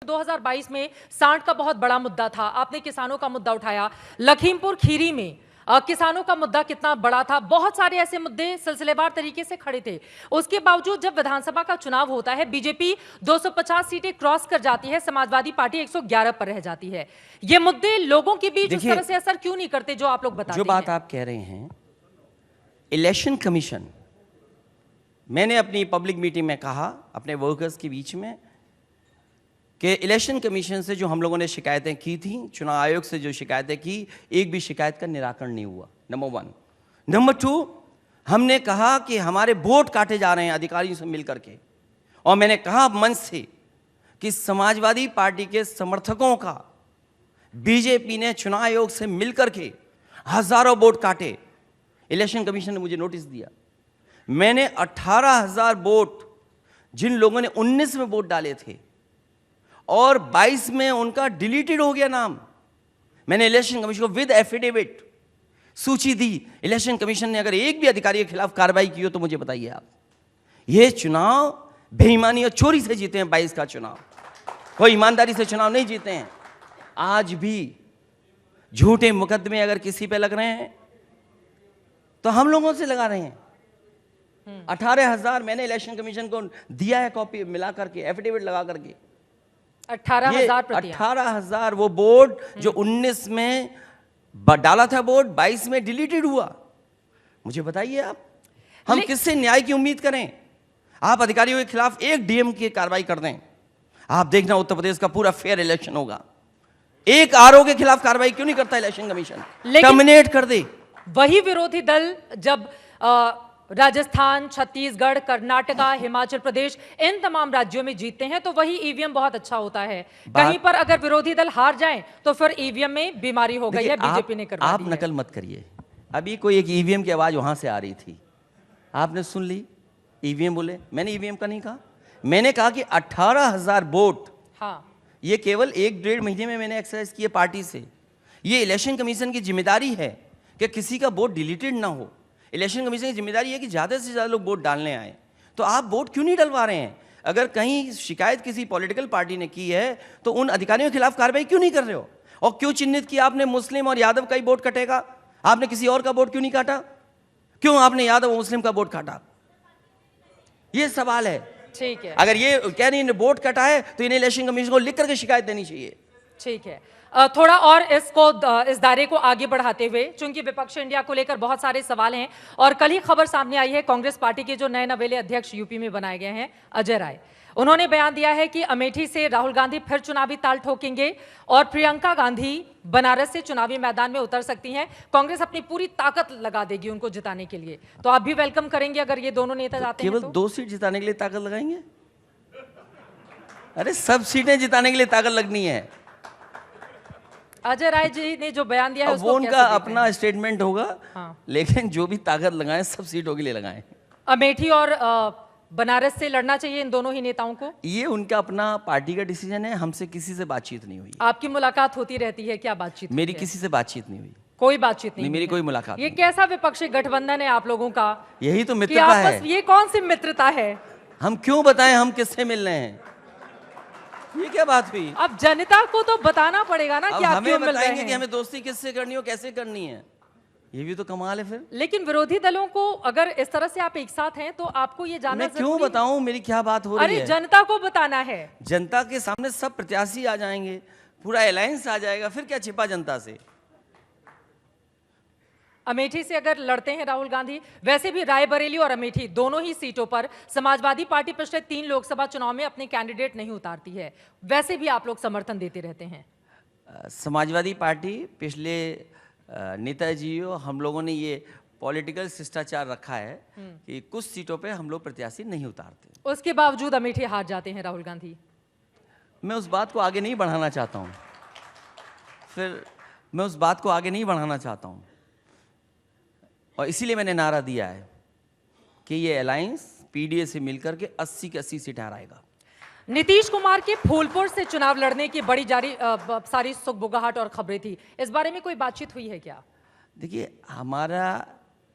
2022 में सांड का बहुत बड़ा मुद्दा था, आपने किसानों का मुद्दा उठाया। लखीमपुर खीरी में किसानों का मुद्दा कितना बड़ा था, बहुत सारे ऐसे मुद्दे सिलसिलेवार तरीके से खड़े थे। उसके बावजूद जब विधानसभा का चुनाव होता है, बीजेपी 250 सीटें क्रॉस कर जाती है, समाजवादी पार्टी 111 पर रह जाती है। ये मुद्दे लोगों के बीच उस तरह से असर क्यों नहीं करते जो आप लोग बताते हैं? जो बात आप कह रहे हैं, इलेक्शन कमीशन, मैंने अपनी पब्लिक मीटिंग में कहा अपने वर्कर्स के बीच में कि इलेक्शन कमीशन से जो हम लोगों ने शिकायतें की थी, चुनाव आयोग से जो शिकायतें की, एक भी शिकायत का निराकरण नहीं हुआ, नंबर 1। नंबर 2, हमने कहा कि हमारे वोट काटे जा रहे हैं अधिकारियों से मिलकर के, और मैंने कहा मंच से कि समाजवादी पार्टी के समर्थकों का बीजेपी ने चुनाव आयोग से मिलकर के हजारों वोट काटे। इलेक्शन कमीशन ने मुझे नोटिस दिया। मैंने 18,000 वोट, जिन लोगों ने 19 में वोट डाले थे और 22 में उनका डिलीटेड हो गया नाम, मैंने इलेक्शन कमीशन को विद एफिडेविट सूची दी। इलेक्शन कमीशन ने अगर एक भी अधिकारी के खिलाफ कार्रवाई की हो तो मुझे बताइए आप। ये चुनाव बेईमानी और चोरी से जीते हैं। 22 का चुनाव कोई ईमानदारी से चुनाव नहीं जीते हैं। आज भी झूठे मुकदमे अगर किसी पे लग रहे हैं तो हम लोगों से लगा रहे हैं। 18,000 मैंने इलेक्शन कमीशन को दिया है, कॉपी मिला करके, एफिडेविट लगा करके। 18,000 वो वोट जो 19 में डाला था वोट, 22 में डिलीटेड हुआ। मुझे बताइए आप, हम किससे न्याय की उम्मीद करें? आप अधिकारियों के खिलाफ एक डीएम की कार्रवाई कर दें, आप देखना उत्तर प्रदेश का पूरा फेयर इलेक्शन होगा। एक आरओ के खिलाफ कार्रवाई क्यों नहीं करता इलेक्शन कमीशन? टर्मिनेट कर दे। वही विरोधी दल जब राजस्थान, छत्तीसगढ़, कर्नाटका, हिमाचल प्रदेश, इन तमाम राज्यों में जीतते हैं तो वही ईवीएम बहुत अच्छा होता है। कहीं पर अगर विरोधी दल हार जाएं तो फिर ईवीएम में बीमारी हो गई है, बीजेपी ने करवा दी है। आप नकल मत करिए। अभी कोई एक ईवीएम की आवाज वहां से आ रही थी, आपने सुन ली? ईवीएम बोले, मैंने ईवीएम का नहीं कहा। मैंने कहा कि 18,000 वोट, हाँ, ये केवल 1-1.5 महीने में मैंने एक्सरसाइज किए पार्टी से। ये इलेक्शन कमीशन की जिम्मेदारी है कि किसी का वोट डिलीटेड ना हो। इलेक्शन कमीशन की जिम्मेदारी है कि ज़्यादा से ज़्यादा लोग वोट डालने आए। तो आप वोट क्यों नहीं डलवा रहे हैं? अगर कहीं शिकायत किसी पॉलिटिकल पार्टी ने की है तो उन अधिकारियों के खिलाफ कार्रवाई क्यों नहीं कर रहे हो? और क्यों चिन्हित किया आपने मुस्लिम और यादव का ही वोट कटेगा? आपने किसी और का वोट क्यों नहीं काटा? क्यों आपने यादव और मुस्लिम का वोट काटा? ये सवाल है। ठीक है, अगर ये कह रही वोट कटा है तो इन्हें इलेक्शन कमीशन को लिख करके शिकायत देनी चाहिए। ठीक है, थोड़ा और इस दायरे को आगे बढ़ाते हुए, चूंकि विपक्ष इंडिया को लेकर बहुत सारे सवाल हैं और कल ही खबर सामने आई है कांग्रेस पार्टी के जो नए नवेले अध्यक्ष यूपी में बनाए गए हैं, अजय राय, उन्होंने बयान दिया है कि अमेठी से राहुल गांधी फिर चुनावी ताल ठोकेंगे और प्रियंका गांधी बनारस से चुनावी मैदान में उतर सकती हैं। कांग्रेस अपनी पूरी ताकत लगा देगी उनको जिताने के लिए। तो आप भी वेलकम करेंगे अगर ये दोनों नेता जाते हैं? केवल 2 सीट जिताने के लिए ताकत लगाएंगे? अरे सब सीटें जिताने के लिए ताकत लगनी है। अजय राय जी ने जो बयान दिया है वो उनका अपना स्टेटमेंट होगा, हाँ। लेकिन जो भी ताकत लगाएं सब सीटों के लिए लगाएं। अमेठी और बनारस से लड़ना चाहिए इन दोनों ही नेताओं को? ये उनका अपना पार्टी का डिसीजन है, हमसे किसी से बातचीत नहीं हुई। आपकी मुलाकात होती रहती है? क्या बातचीत? मेरी किसी से बातचीत नहीं हुई। कोई बातचीत नहीं? मेरी कोई मुलाकात। ये कैसा विपक्षी गठबंधन है आप लोगों का? यही तो मित्रता है। ये कौन सी मित्रता है? हम क्यों बताएं हम किससे मिल रहे हैं? ये क्या बात हुई? अब जनता को तो बताना पड़ेगा ना कि आप क्यों मिल रहे हैं। कि हमें दोस्ती किससे करनी हो, कैसे करनी है, ये भी तो कमाल है फिर। लेकिन विरोधी दलों को अगर इस तरह से आप एक साथ हैं तो आपको ये जानना मैं क्यों बताऊं मेरी क्या बात हो रही है? अरे जनता को बताना है। जनता के सामने सब प्रत्याशी आ जाएंगे, पूरा अलायंस आ जाएगा, फिर क्या छिपा जनता से? अमेठी से अगर लड़ते हैं राहुल गांधी, वैसे भी रायबरेली और अमेठी दोनों ही सीटों पर समाजवादी पार्टी पिछले 3 लोकसभा चुनाव में अपने कैंडिडेट नहीं उतारती है, वैसे भी आप लोग समर्थन देते रहते हैं। समाजवादी पार्टी पिछले नेताजी और हम लोगों ने ये पॉलिटिकल शिष्टाचार रखा है कि कुछ सीटों पे हम लोग प्रत्याशी नहीं उतारते। उसके बावजूद अमेठी हार जाते हैं राहुल गांधी। मैं उस बात को आगे नहीं बढ़ाना चाहता हूँ, और इसीलिए मैंने नारा दिया है कि ये अलायंस पीडीए से मिलकर के 80 की 80 सीटें हराएगा। नीतीश कुमार के फूलपुर से चुनाव लड़ने की बड़ी सारी सुगबुगाहट और खबरें थी, इस बारे में कोई बातचीत हुई है क्या? देखिए,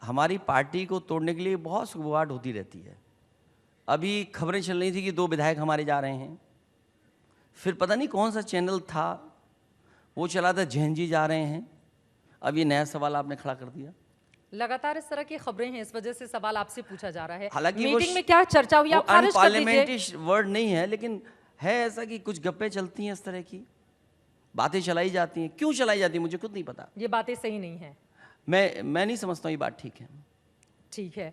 हमारी पार्टी को तोड़ने के लिए बहुत सुगबुगाहट होती रहती है। अभी खबरें चल रही थी कि 2 विधायक हमारे जा रहे हैं, फिर पता नहीं कौन सा चैनल था, वो चला था जैन जी जा रहे हैं। अब ये नया सवाल आपने खड़ा कर दिया। लगातार इस तरह की खबरें हैं, इस वजह से सवाल आपसे पूछा जा रहा है। हालांकि वो मीटिंग में क्या चर्चा हुई, आप खारिज कर दीजिए। अनपार्लियामेंट्री वर्ड नहीं है, लेकिन है ऐसा कि कुछ गप्पे चलती हैं, इस तरह की बातें चलाई जाती हैं। क्यों चलाई जाती है मुझे खुद नहीं पता। ये बातें सही नहीं है। मैं नहीं समझता हूँ ये बात ठीक है। ठीक है।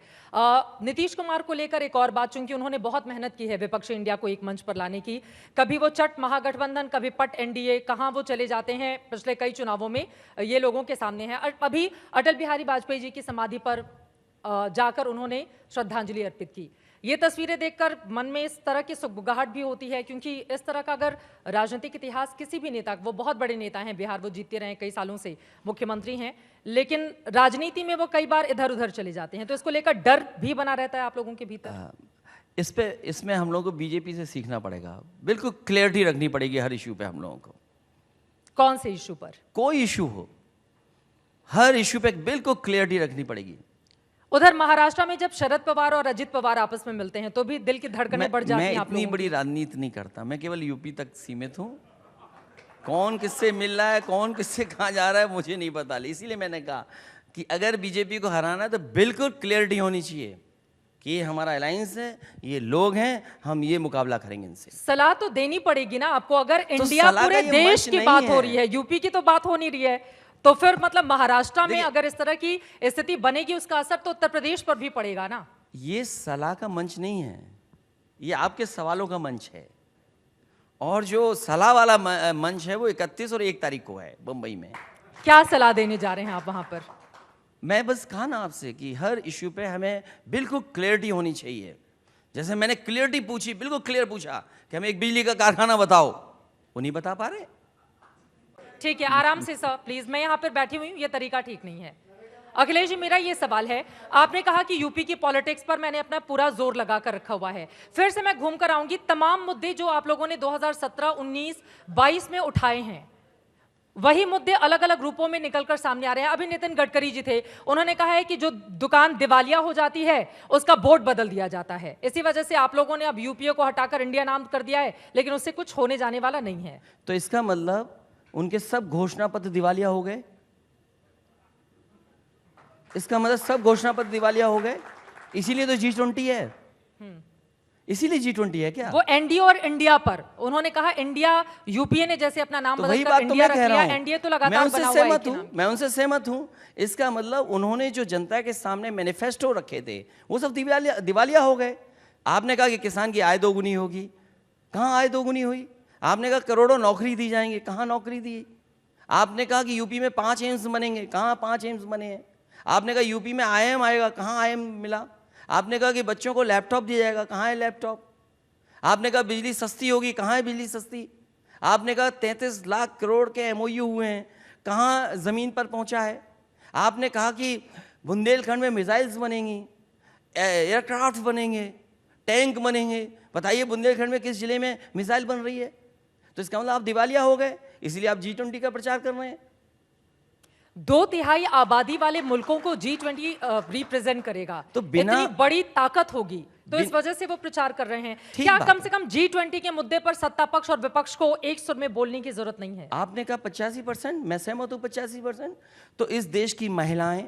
नीतीश कुमार को लेकर एक और बात, चूंकि उन्होंने बहुत मेहनत की है विपक्ष इंडिया को एक मंच पर लाने की। कभी वो चट महागठबंधन, कभी पट एनडीए, कहां वो चले जाते हैं पिछले कई चुनावों में, ये लोगों के सामने है। अभी अटल बिहारी वाजपेयी जी की समाधि पर जाकर उन्होंने श्रद्धांजलि अर्पित की। ये तस्वीरें देखकर मन में इस तरह की सुगबुगाहट भी होती है, क्योंकि इस तरह का अगर राजनीतिक इतिहास किसी भी नेता, वो बहुत बड़े नेता हैं, बिहार वो जीतते रहे कई सालों से, मुख्यमंत्री हैं, लेकिन राजनीति में वो कई बार इधर उधर चले जाते हैं, तो इसको लेकर डर भी बना रहता है आप लोगों के भीतर। इसमें हम लोगों को बीजेपी से सीखना पड़ेगा। बिल्कुल क्लियरिटी रखनी पड़ेगी हर इशू पे हम लोगों को। कौन से इशू पर? कोई इशू हो, हर इशू पे बिल्कुल क्लियरिटी रखनी पड़ेगी। उधर महाराष्ट्र में जब शरद पवार और अजित पवार आपस में मिलते हैं तो भी दिल की धड़कनें बढ़ जाती हैं। मैं इतनी बड़ी राजनीति नहीं करता, मैं केवल यूपी तक सीमित हूँ। कौन किससे मिल रहा है, कौन किससे कहाँ जा रहा है, मुझे नहीं पता। इसीलिए मैंने कहा कि अगर बीजेपी को हराना है तो बिल्कुल क्लियरिटी होनी चाहिए कि ये हमारा अलायंस है, ये लोग हैं, हम ये मुकाबला करेंगे इनसे। सलाह तो देनी पड़ेगी ना आपको। अगर इंडिया पूरे देश की बात हो रही है, यूपी की तो बात हो नहीं रही है, तो फिर मतलब महाराष्ट्र में अगर इस तरह की स्थिति बनेगी, उसका असर तो उत्तर प्रदेश पर भी पड़ेगा ना। ये सलाह का मंच नहीं है, ये आपके सवालों का मंच है। और जो सलाह वाला मंच है वो 31 और 1 तारीख को है बंबई में। क्या सलाह देने जा रहे हैं आप वहां पर? मैं बस कहा ना आपसे कि हर इश्यू पे हमें बिल्कुल क्लियरिटी होनी चाहिए। जैसे मैंने क्लियरिटी पूछी, बिल्कुल क्लियर पूछा कि हमें एक बिजली का कारखाना बताओ, वो नहीं बता पा रहे। ठीक है, आराम से सर प्लीज, मैं यहाँ पर बैठी हुई हूँ, ये तरीका ठीक नहीं है। अखिलेश जी, मेरा ये सवाल है, आपने कहा कि यूपी की पॉलिटिक्स पर मैंने अपना पूरा जोर लगा कर रखा हुआ है। फिर से मैं घूम कर आऊंगी, तमाम मुद्दे जो आप लोगों ने 2017, 19, 22 में उठाए हैं, वही मुद्दे अलग अलग रूपों में निकलकर सामने आ रहे हैं। अभी नितिन गडकरी जी थे, उन्होंने कहा है कि जो दुकान दिवालिया हो जाती है उसका बोर्ड बदल दिया जाता है। इसी वजह से आप लोगों ने अब यूपीए को हटाकर इंडिया नाम कर दिया है, लेकिन उससे कुछ होने जाने वाला नहीं है। तो इसका मतलब उनके सब घोषणा पत्र दिवालिया हो गए? इसका मतलब सब घोषणा पत्र दिवालिया हो गए? इसीलिए तो G20 है। इसीलिए G20 है क्या? वो एनडीए और इंडिया पर उन्होंने कहा, इंडिया, यूपीए ने जैसे अपना नाम बदलकर इंडिया रख लिया, एनडीए तो लगातार बना हुआ है। मैं उनसे सहमत हूं। इसका मतलब उन्होंने जो जनता के सामने मैनिफेस्टो रखे थे वो सब दिवालिया हो गए। आपने कहा कि किसान की आय दोगुनी होगी, कहां आय दोगुनी हुई? आपने कहा करोड़ों नौकरी दी जाएंगे, कहां नौकरी दी? आपने कहा कि यूपी में 5 एम्स बनेंगे, कहां 5 एम्स बने हैं? आपने कहा यूपी में IIM आएगा, कहां IIM मिला? आपने कहा कि बच्चों को लैपटॉप दिया जाएगा, कहां है लैपटॉप? आपने कहा बिजली सस्ती होगी, कहां है बिजली सस्ती? आपने कहा 33 लाख करोड़ के MOU हुए हैं, कहां जमीन पर पहुंचा है? आपने कहा कि बुंदेलखंड में मिसाइल्स बनेंगी, एयरक्राफ्ट बनेंगे, टैंक बनेंगे। बताइए बुंदेलखंड में किस जिले में मिसाइल बन रही है? तो इसका मतलब आप दिवालिया हो गए, इसलिए आप G20 का प्रचार कर रहे हैं। 2/3 आबादी वाले मुल्कों को G20 रिप्रेजेंट करेगा, तो बिना इतनी बड़ी ताकत होगी, तो इस वजह से वो प्रचार कर रहे हैं। क्या कम से कम G20 के मुद्दे पर सत्ता पक्ष और विपक्ष को एक सुर में बोलने की जरूरत नहीं है? आपने कहा 85%, मैं सहमत हूं 85%। तो इस देश की महिलाएं,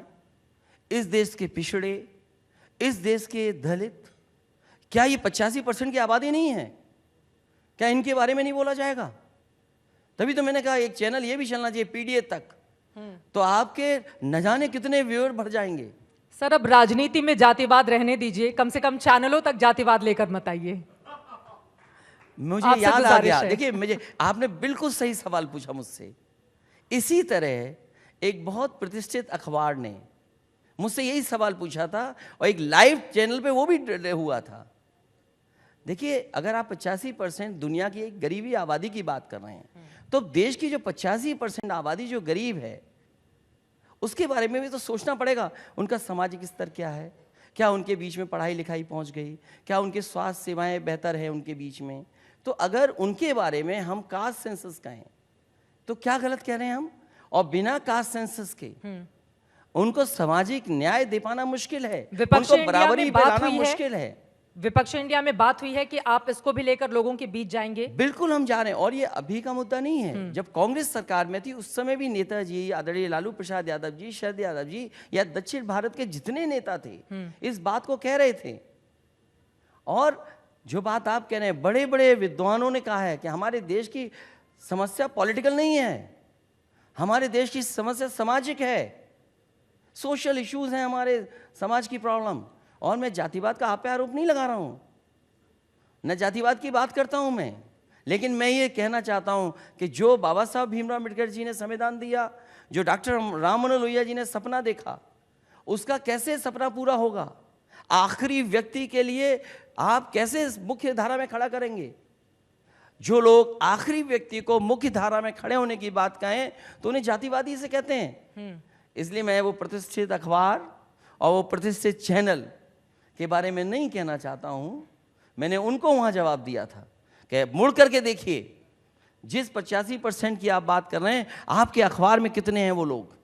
इस देश के पिछड़े, इस देश के दलित, क्या ये 85% की आबादी नहीं है? क्या इनके बारे में नहीं बोला जाएगा? तभी तो मैंने कहा एक चैनल ये भी चलना चाहिए PDA तक, तो आपके न जाने कितने व्यूअर बढ़ जाएंगे। सर, अब राजनीति में जातिवाद रहने दीजिए, कम से कम चैनलों तक जातिवाद लेकर मत आइए। मुझे याद आ गया, देखिए आपने बिल्कुल सही सवाल पूछा मुझसे। इसी तरह एक बहुत प्रतिष्ठित अखबार ने मुझसे यही सवाल पूछा था और एक लाइव चैनल पे वो भी हुआ था। देखिए, अगर आप 85% दुनिया की एक गरीबी आबादी की बात कर रहे हैं, तो देश की जो 85% आबादी जो गरीब है, उसके बारे में भी तो सोचना पड़ेगा। उनका सामाजिक स्तर क्या है? क्या उनके बीच में पढ़ाई लिखाई पहुंच गई? क्या उनके स्वास्थ्य सेवाएं बेहतर है उनके बीच में? तो अगर उनके बारे में हम कास्ट सेंसस कहें तो क्या गलत कह रहे हैं हम? और बिना कास्ट सेंसस के उनको सामाजिक न्याय दे पाना मुश्किल है, उनको बराबरी पे लाना मुश्किल है। विपक्ष इंडिया में बात हुई है कि आप इसको भी लेकर लोगों के बीच जाएंगे? बिल्कुल हम जा रहे हैं, और ये अभी का मुद्दा नहीं है। जब कांग्रेस सरकार में थी उस समय भी नेताजी, आदरणीय लालू प्रसाद यादव जी, शरद यादव जी या दक्षिण भारत के जितने नेता थे इस बात को कह रहे थे। और जो बात आप कह रहे हैं, बड़े बड़े विद्वानों ने कहा है कि हमारे देश की समस्या पॉलिटिकल नहीं है, हमारे देश की समस्या सामाजिक है, सोशल इश्यूज हैं हमारे समाज की प्रॉब्लम। और मैं जातिवाद का आप पे आरोप नहीं लगा रहा हूं, न जातिवाद की बात करता हूं मैं, लेकिन मैं ये कहना चाहता हूं कि जो बाबा साहब भीमराव अम्बेडकर जी ने संविधान दिया, जो डॉक्टर राम मनोहर लोहिया जी ने सपना देखा, उसका कैसे सपना पूरा होगा? आखिरी व्यक्ति के लिए आप कैसे मुख्य धारा में खड़ा करेंगे? जो लोग आखिरी व्यक्ति को मुख्य धारा में खड़े होने की बात कहें तो उन्हें जातिवादी से कहते हैं। इसलिए मैं वो प्रतिष्ठित अखबार और वो प्रतिष्ठित चैनल के बारे में नहीं कहना चाहता हूं। मैंने उनको वहां जवाब दिया था कि मुड़ करके देखिए, जिस 85% की आप बात कर रहे हैं, आपके अखबार में कितने हैं वो लोग?